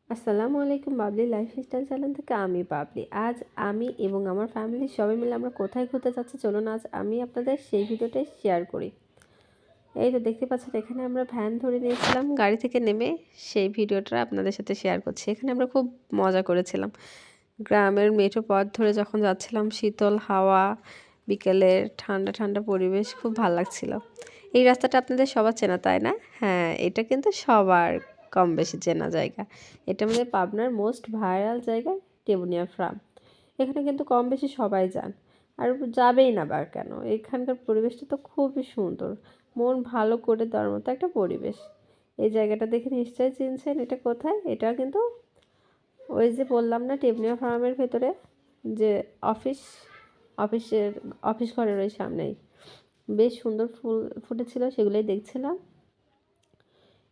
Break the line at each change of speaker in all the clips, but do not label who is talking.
আসসালামু আলাইকুম, Babli lifestyle channel থেকে আমি বাবলি। আজ আমি এবং আমার ফ্যামিলির সবাই মিলে আমরা কোথায় ঘুরতে যাচ্ছি চলুন আজ আমি আপনাদের সেই ভিডিওটাই শেয়ার করি। এই তো দেখতে পাচ্ছেন এখানে আমরা ভ্যান ধরে নিয়েছিলাম, গাড়ি থেকে নেমে সেই ভিডিওটা আপনাদের সাথে শেয়ার করছি। এখানে আমরা খুব মজা করেছিলাম। গ্রামের মেঠো পথ ধরে যখন যাচ্ছিলাম, শীতল হাওয়া, বিকেলের ঠান্ডা ঠান্ডা পরিবেশ, খুব ভালো লাগছিল। এই রাস্তাটা আপনাদের সবার চেনা তাই না? হ্যাঁ, এটা কিন্তু সবার কম বেশি চেনা জায়গা। এটা আমাদের পাবনার মোস্ট ভাইরাল জায়গা, টেবুনিয়া ফার্ম। এখানে কিন্তু কম বেশি সবাই যান, আর যাবেই না বা কেন। এখানকার পরিবেশটা তো খুবই সুন্দর, মন ভালো করে দেওয়ার মতো একটা পরিবেশ। এই জায়গাটা দেখে নিশ্চয়ই চিনছেন এটা কোথায়। এটা কিন্তু ওই যে বললাম না, টেবনিয়া ফার্মের ভেতরে যে অফিসের অফিস ঘরের ওই সামনেই বেশ সুন্দর ফুল ফুটেছিল, সেগুলোই দেখছিলাম।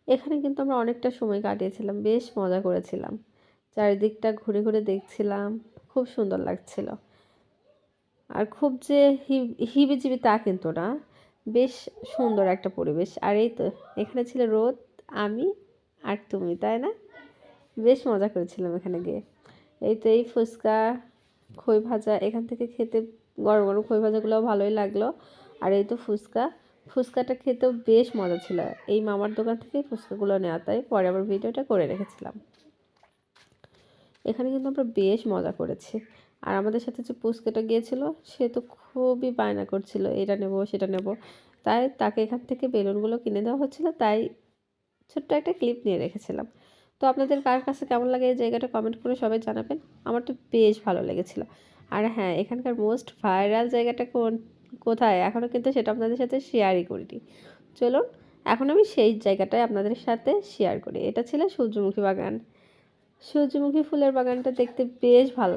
এখানে কিন্তু আমরা অনেকটা সময় কাটিয়েছিলাম, বেশ মজা করেছিলাম। চারিদিকটা ঘুরে ঘুরে দেখছিলাম, খুব সুন্দর লাগছিল। আর খুব যে হিবিজিবি তা কিন্তু না, বেশ সুন্দর একটা পরিবেশ। আর এই তো এখানে ছিল রোদ, আমি আর তুমি, তাই না? বেশ মজা করেছিলাম এখানে গিয়ে। এই তো এই ফুচকা, খই ভাজা এখান থেকে খেতে, গরম গরম খই ভাজাগুলোও ভালোই লাগলো। আর এই তো ফুচকাটা খেতেও বেশ মজা ছিল। এই মামার দোকান থেকেই ফুচকাগুলো নেওয়া, তাই পরে আবার ভিডিওটা করে রেখেছিলাম। এখানে কিন্তু আমরা বেশ মজা করেছি। আর আমাদের সাথে যে পুচকেটা গিয়েছিল, সে তো খুবই বায়না করছিল এটা নেব সেটা নেব। তাই তাকে এখান থেকে বেলুনগুলো কিনে দেওয়া হচ্ছিলো, তাই ছোট্ট একটা ক্লিপ নিয়ে রেখেছিলাম। তো আপনাদের কার কাছে কেমন লাগে এই জায়গাটা কমেন্ট করে সবাই জানাবেন। আমার তো বেশ ভালো লেগেছিল। আর হ্যাঁ, এখানকার মোস্ট ভাইরাল জায়গাটা কোথায় এখনও কিন্তু সেটা আপনাদের সাথে শেয়ারই করিনি। চলুন এখন আমি সেই জায়গাটায় আপনাদের সাথে শেয়ার করি। এটা ছিল সূর্যমুখী বাগান। সূর্যমুখী ফুলের বাগানটা দেখতে বেশ ভালো।